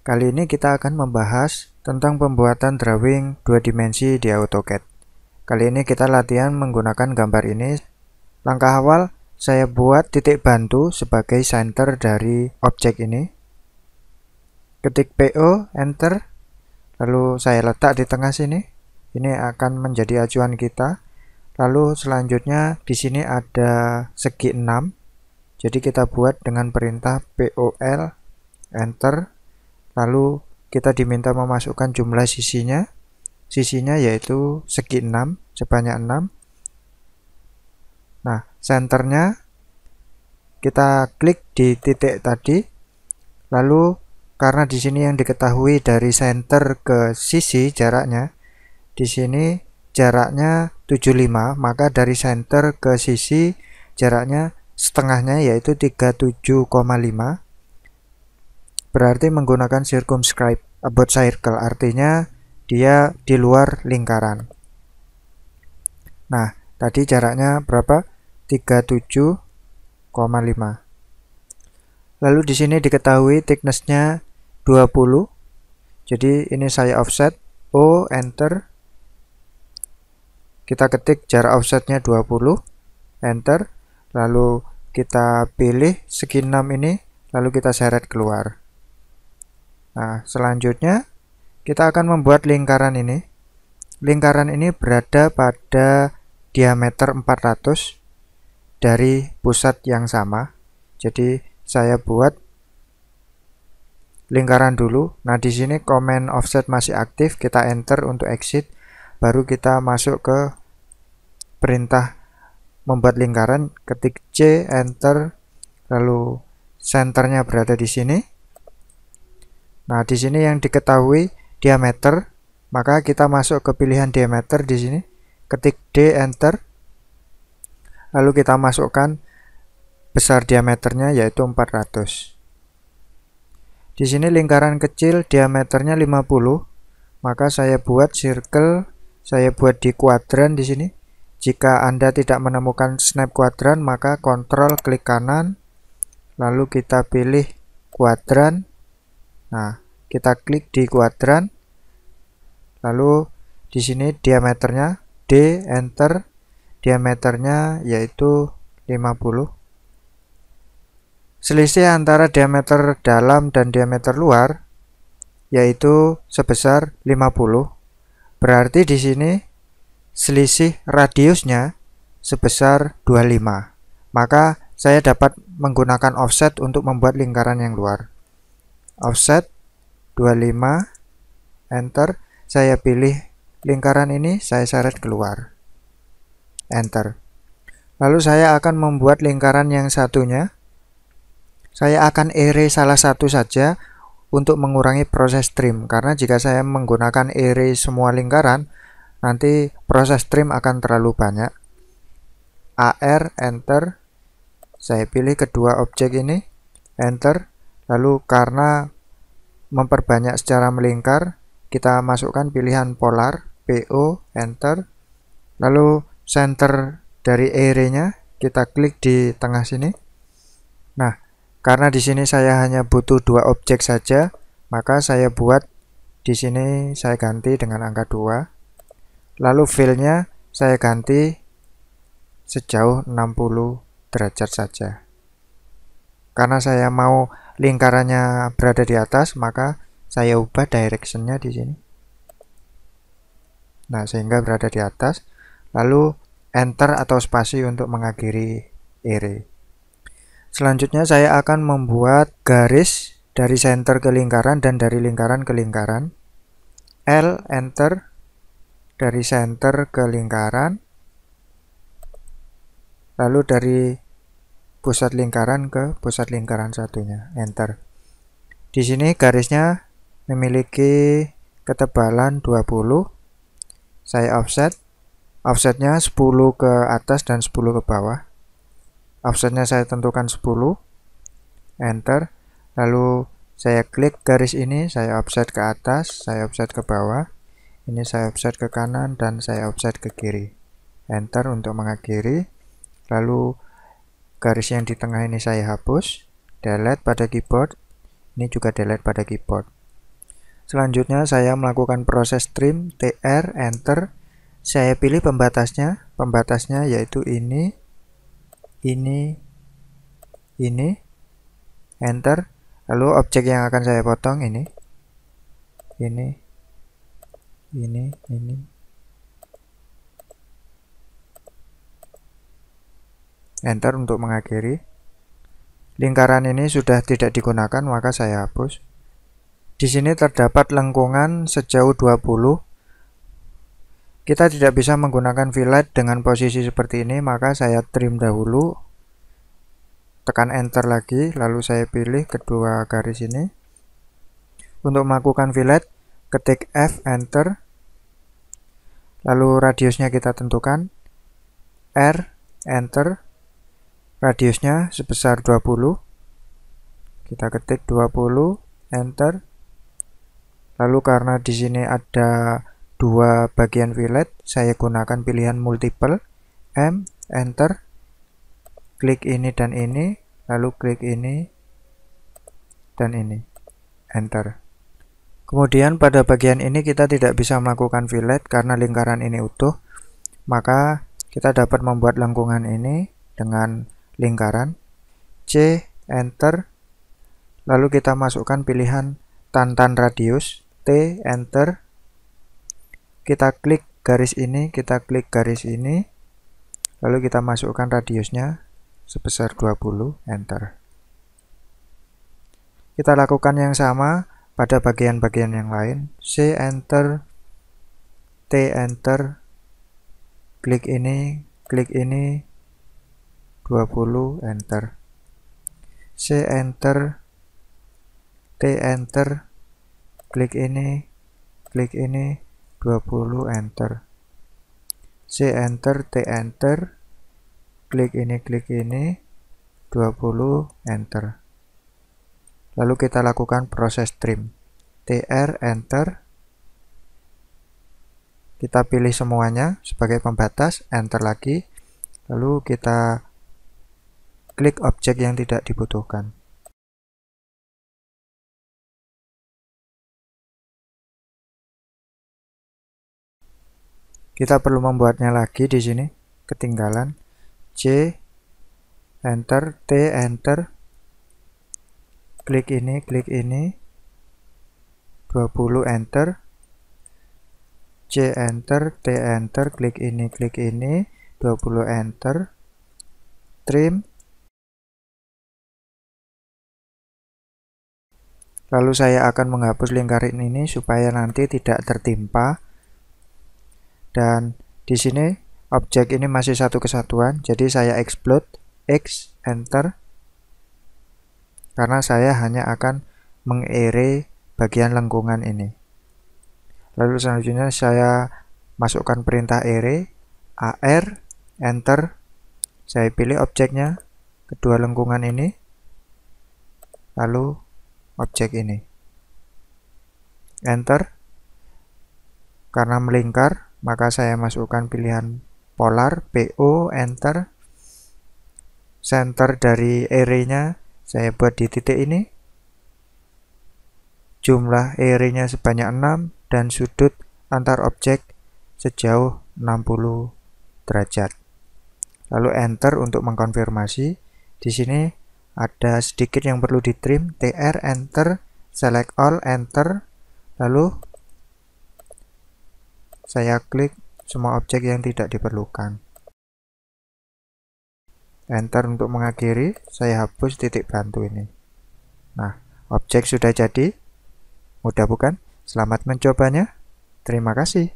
Kali ini kita akan membahas tentang pembuatan drawing 2 dimensi di AutoCAD. Kali ini kita latihan menggunakan gambar ini. Langkah awal, saya buat titik bantu sebagai center dari objek ini. Ketik PO, enter, lalu saya letak di tengah sini. Ini akan menjadi acuan kita. Lalu selanjutnya di sini ada segi 6. Jadi kita buat dengan perintah POL, enter. Lalu kita diminta memasukkan jumlah sisinya. Sisinya yaitu segi 6, sebanyak 6. Nah, senternya kita klik di titik tadi. Lalu karena di sini yang diketahui dari center ke sisi jaraknya, di sini jaraknya 75, maka dari center ke sisi jaraknya setengahnya yaitu 37,5. Berarti menggunakan circumscribe about circle, artinya dia di luar lingkaran. Nah, tadi jaraknya berapa? 37,5. Lalu di sini diketahui thickness-nya 20. Jadi ini saya offset, O, enter. Kita ketik jarak offsetnya 20, enter. Lalu kita pilih segi 6 ini, lalu kita seret keluar. Nah, selanjutnya kita akan membuat lingkaran ini. Lingkaran ini berada pada diameter 400 dari pusat yang sama. Jadi saya buat lingkaran dulu. Nah, di sini command offset masih aktif, kita enter untuk exit. Baru kita masuk ke perintah membuat lingkaran, ketik C, enter. Lalu senternya berada di sini. Nah, di sini yang diketahui diameter, maka kita masuk ke pilihan diameter di sini, ketik D, enter. Lalu kita masukkan besar diameternya yaitu 400. Di sini lingkaran kecil diameternya 50, maka saya buat circle, saya buat di kuadran di sini. Jika Anda tidak menemukan snap kuadran, maka kontrol klik kanan, lalu kita pilih kuadran. Nah, kita klik di kuadran. Lalu di sini diameternya D, enter. Diameternya yaitu 50. Selisih antara diameter dalam dan diameter luar yaitu sebesar 50. Berarti di sini selisih radiusnya sebesar 25. Maka saya dapat menggunakan offset untuk membuat lingkaran yang luar. Offset 25, enter. Saya pilih lingkaran ini, saya seret keluar, enter. Lalu saya akan membuat lingkaran yang satunya. Saya akan erase salah satu saja untuk mengurangi proses trim, karena jika saya menggunakan erase semua lingkaran, nanti proses trim akan terlalu banyak. AR, enter. Saya pilih kedua objek ini, enter. Lalu karena memperbanyak secara melingkar, kita masukkan pilihan polar, PO, enter. Lalu center dari array-nya kita klik di tengah sini. Nah, karena di sini saya hanya butuh 2 objek saja, maka saya buat di sini, saya ganti dengan angka 2. Lalu fill-nya saya ganti sejauh 60 derajat saja. Karena saya mau lingkarannya berada di atas, maka saya ubah direction-nya di sini. Nah, sehingga berada di atas. Lalu enter atau spasi untuk mengakhiri array. Selanjutnya saya akan membuat garis dari center ke lingkaran dan dari lingkaran ke lingkaran. L, enter. Dari center ke lingkaran. Lalu dari pusat lingkaran ke pusat lingkaran satunya, enter. Di sini garisnya memiliki ketebalan 20. Saya offset. Offsetnya 10 ke atas dan 10 ke bawah. Offsetnya saya tentukan 10, enter. Lalu saya klik garis ini, saya offset ke atas, saya offset ke bawah. Ini saya offset ke kanan dan saya offset ke kiri, enter untuk mengakhiri. Lalu garis yang di tengah ini saya hapus, delete pada keyboard. Ini juga delete pada keyboard. Selanjutnya saya melakukan proses trim, TR, enter. Saya pilih pembatasnya yaitu ini, enter. Lalu objek yang akan saya potong ini, enter untuk mengakhiri. Lingkaran ini sudah tidak digunakan, maka saya hapus. Di sini terdapat lengkungan sejauh 20. Kita tidak bisa menggunakan fillet dengan posisi seperti ini, maka saya trim dahulu. Tekan enter lagi, lalu saya pilih kedua garis ini. Untuk melakukan fillet, ketik F, enter. Lalu radiusnya kita tentukan, R, enter. Radiusnya sebesar 20. Kita ketik 20, enter. Lalu karena di sini ada dua bagian fillet, saya gunakan pilihan multiple, M, enter. Klik ini dan ini, lalu klik ini dan ini, enter. Kemudian pada bagian ini kita tidak bisa melakukan fillet karena lingkaran ini utuh, maka kita dapat membuat lengkungan ini dengan lingkaran. C, enter. Lalu kita masukkan pilihan tantan radius, T, enter. Kita klik garis ini, kita klik garis ini, lalu kita masukkan radiusnya sebesar 20, enter. Kita lakukan yang sama pada bagian-bagian yang lain. C, enter. T, enter. Klik ini, 20, enter. C, enter. T, enter. Klik ini, 20, enter. C, enter. T, enter. Klik ini, 20, enter. Lalu kita lakukan proses trim. TR, enter. Kita pilih semuanya sebagai pembatas, enter lagi. Lalu kita klik objek yang tidak dibutuhkan. Kita perlu membuatnya lagi di sini, ketinggalan. C, enter. T, enter. Klik ini, 20, enter. C, enter. T, enter. Klik ini, 20, enter. Trim. Lalu saya akan menghapus lingkaran ini supaya nanti tidak tertimpa. Dan di sini objek ini masih satu kesatuan, jadi saya explode, X, enter. Karena saya hanya akan mengarray bagian lengkungan ini. Lalu selanjutnya saya masukkan perintah array, AR, enter. Saya pilih objeknya, kedua lengkungan ini, lalu objek ini, enter. Karena melingkar, maka saya masukkan pilihan polar, PO, enter. Center dari array-nya saya buat di titik ini. Jumlah array-nya sebanyak 6 dan sudut antar objek sejauh 60 derajat. Lalu enter untuk mengkonfirmasi. Di sini ada sedikit yang perlu ditrim, TR, enter. Select all, enter. Lalu saya klik semua objek yang tidak diperlukan. Enter untuk mengakhiri, saya hapus titik bantu ini. Nah, objek sudah jadi. Mudah bukan? Selamat mencobanya. Terima kasih.